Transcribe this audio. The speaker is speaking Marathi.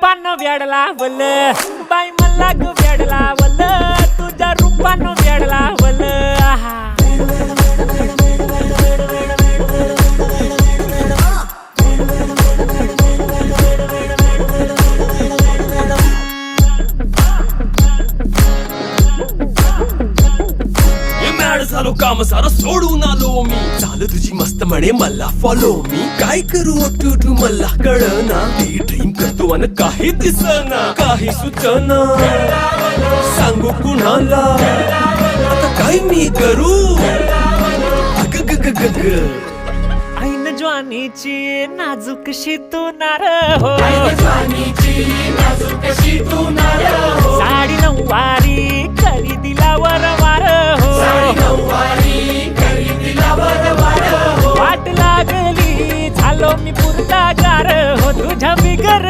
रूपानं वेड लावल बाई मला ग वेड लावल तुझ्या रूपानं वेड लावल झालो काम सारं सोडून आलो मी चाल तुझी मस्त म्हणे मला फॉलो मी काय करू टू मला कळना ड्रीम करतो आणि काही दिसना काही सुचना सांगू कुणाला आता काय मी करू ऐन ज्वानीची नाजूकशी तू नार हो साडी नऊवारी करी दिलावर वार हो वाट लागली झालो मी पुरता गार हो तुझ्या बिगर